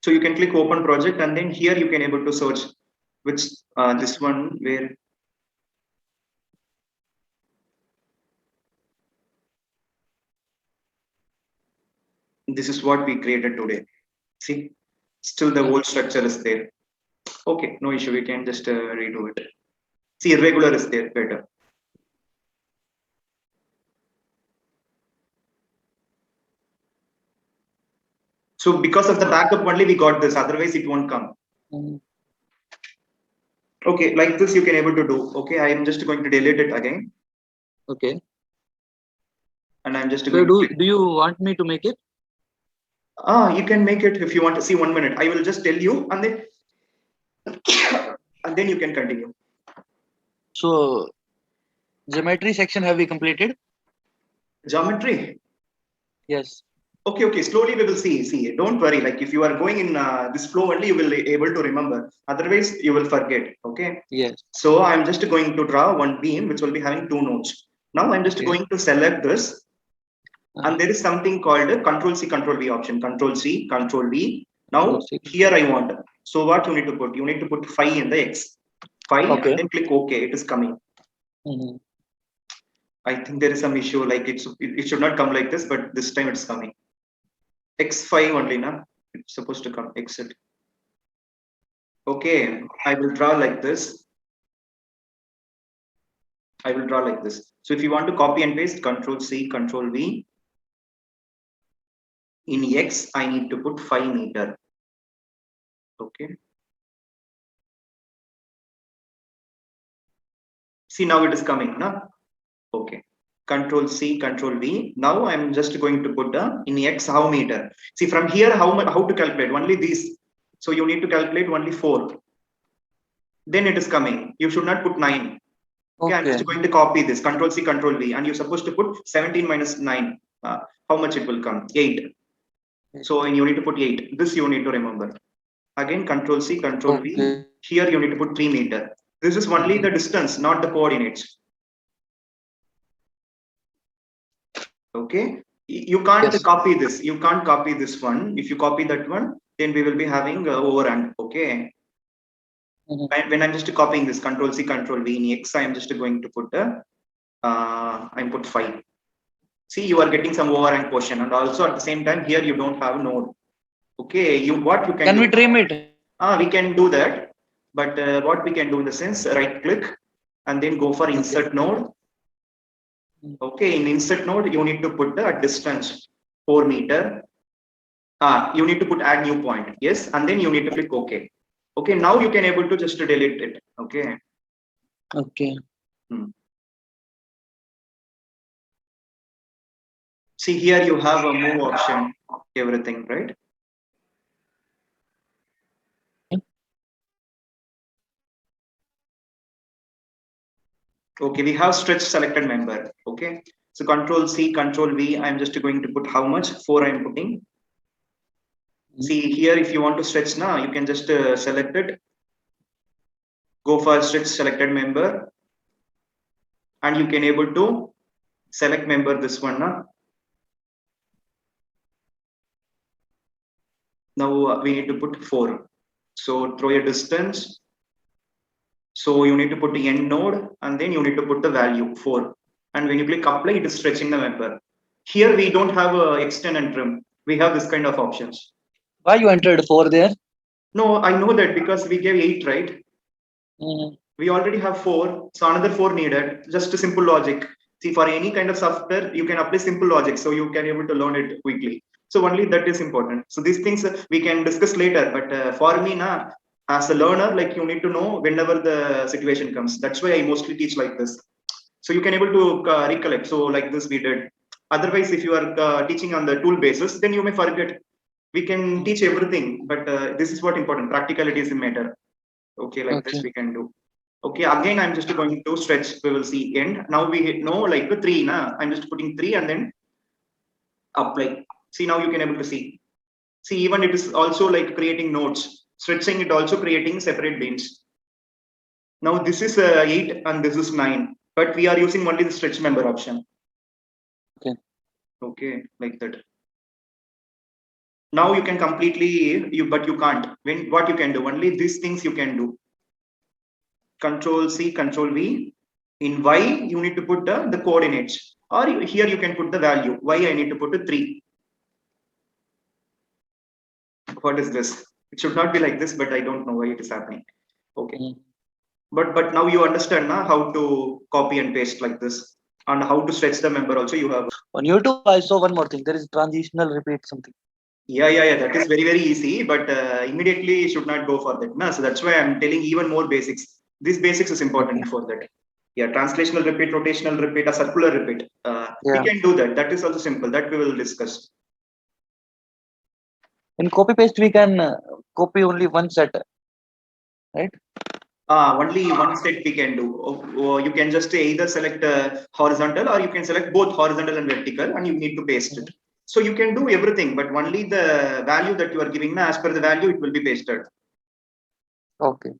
So you can click open project, and then here you can able to search which this one where. This is what we created today. See, still the whole structure is there. Okay, no issue. We can just redo it. See, irregular is there better. So because of the backup only we got this. Otherwise, it won't come. Okay, like this you can able to do. Okay, I am just going to delete it again. Okay. And I'm just So going do you want me to make it? You can make it if you want to see 1 minute. I will just tell you, and then and then you can continue. So geometry section have we completed? Geometry. Yes. Okay. Slowly we will see. Don't worry. Like if you are going in this flow only, you will be able to remember. Otherwise, you will forget. Okay. Yes. So I'm just going to draw one beam which will be having 2 nodes. Now I'm just going to select this. And there is something called a Control C, Control V option. Control C, Control V. Now here I want. So what you need to put? You need to put phi in the X. Phi, and then click OK. It is coming. I think there is some issue. Like it should not come like this, but this time it's coming. X5 only, na? It's supposed to come. Exit. Okay, I will draw like this. I will draw like this. So if you want to copy and paste, Control C, Control V. In X, I need to put 5 meter. Okay. See, now it is coming, na? Okay. Control C, Control V. Now I'm just going to put in X how meter. See, from here, how to calculate? Only these. So you need to calculate only 4. Then it is coming. You should not put 9. Okay, I'm just going to copy this. Control C, Control V. And you're supposed to put 17 minus 9. How much it will come? 8. So you need to put 8. This you need to remember. Again, Control C, Control V. Here you need to put 3 meter. This is only the distance, not the coordinates. Okay. You can't copy this. You can't copy this one. If you copy that one, then we will be having overhang. Okay. When I'm just copying this Control C, Control V in X, I'm just going to put I'm put 5. See, you are getting some overhang portion, and also at the same time here you don't have node. Okay, what you can do? We trim it? We can do that, but what we can do in the sense, right click and then go for insert node. Okay, in insert node you need to put the distance 4 meter. You need to put add new point. Yes, and then you need to click OK. Okay, now you can able to just delete it. Okay. Okay. See, here you have a move option, everything, right? Okay, we have stretch selected member. Okay, so Control C, Control V. I'm just going to put how much? 4 I'm putting. See here, if you want to stretch now, you can just select it. Go for stretch selected member, and you can able to select member this one now. Now we need to put 4. So throw a distance. So you need to put the end node, and then you need to put the value 4. And when you click apply, it is stretching the member. Here we don't have a extend and trim. We have this kind of options. Why you entered 4 there? No, I know that because we gave 8, right? We already have 4, so another 4 needed. Just a simple logic. See, for any kind of software, you can apply simple logic, so you can able to learn it quickly. So only that is important. So these things we can discuss later. But for me, as a learner, like you need to know whenever the situation comes. That's why I mostly teach like this. So you can able to recollect. So like this we did. Otherwise, if you are teaching on the tool basis, then you may forget. We can teach everything, but this is what important. Practicality is a matter. Okay, like this we can do. Okay, again I'm just going to stretch. We will see end. Now we know like the 3. I'm just putting 3 and then apply. See, now you can able to see. See, even it is also like creating nodes. Stretching it also creating separate beams. Now this is 8 and this is 9, but we are using only the stretch member option. Okay, like that. now you can completely, but you can't. What you can do, only these things you can do. Control C, Control V. In Y, you need to put the coordinates, or here you can put the value. Y, I need to put a 3. What is this? It should not be like this, but I don't know why it is happening. Okay. But now you understand now how to copy and paste like this, and how to stretch the member also you have. On YouTube, I saw one more thing. There is transitional repeat something. Yeah. That is very easy, but immediately should not go for that. No? So that's why I'm telling even more basics. This basics is important for that. Yeah, translational repeat, rotational repeat, a circular repeat. We can do that. That is also simple. That we will discuss. In copy paste, we can copy only one set, right? Only one set we can do. Or you can just either select horizontal, or you can select both horizontal and vertical, and you need to paste it. So you can do everything, but only the value that you are giving, as per the value, it will be pasted. Okay.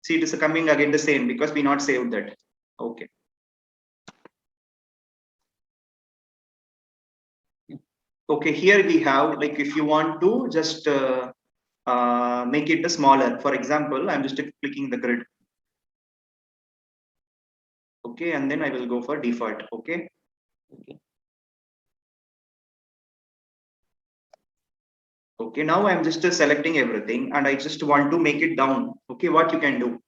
See, it is coming again the same because we not saved that. Okay. Okay, here we have, like, if you want to just make it smaller. For example, I'm just clicking the grid. Okay, and then I will go for default. Okay. Okay, now I'm just selecting everything, and I just want to make it down. Okay, what you can do?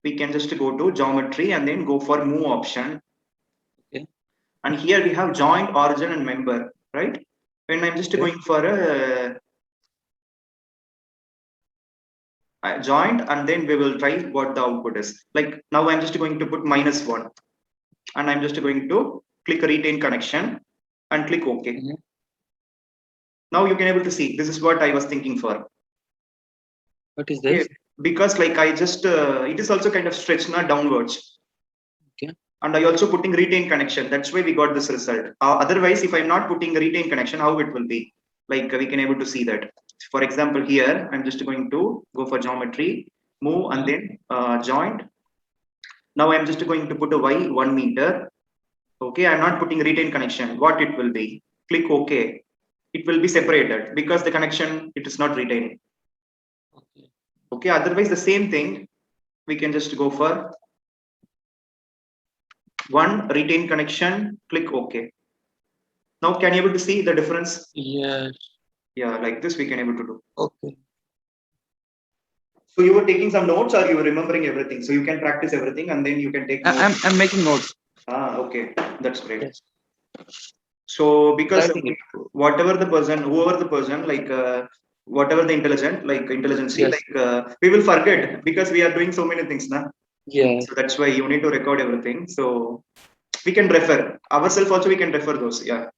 We can just go to geometry and then go for move option. Okay. And here we have joint, origin, and member, right? When I'm just going for a joint, and then we will try what the output is. Like now I'm just going to put -1, and I'm just going to click retain connection and click OK. Now you can able to see, this is what I was thinking for. What is this? Because like I just, it is also kind of stretched now downwards. Okay. And I also putting retain connection. That's why we got this result. Otherwise, if I'm not putting retain connection, how it will be? Like we can able to see that. For example, here, I'm just going to go for geometry, move, and then joint. Now I'm just going to put a Y 1 meter. Okay, I'm not putting retain connection. What it will be? Click OK. It will be separated because the connection, it is not retaining. Okay, otherwise the same thing, we can just go for 1 retain connection, click OK. Now can you able to see the difference? Yes. Yeah, like this we can able to do. Okay. So you were taking some notes, or you were remembering everything? So you can practice everything and then you can take notes. I'm making notes. Okay, that's great. Yes. So because whatever the person, whoever the person, like whatever the intelligence, yes. like we will forget because we are doing so many things now. Yeah. So that's why you need to record everything. So we can refer ourselves also. We can refer those. Yeah.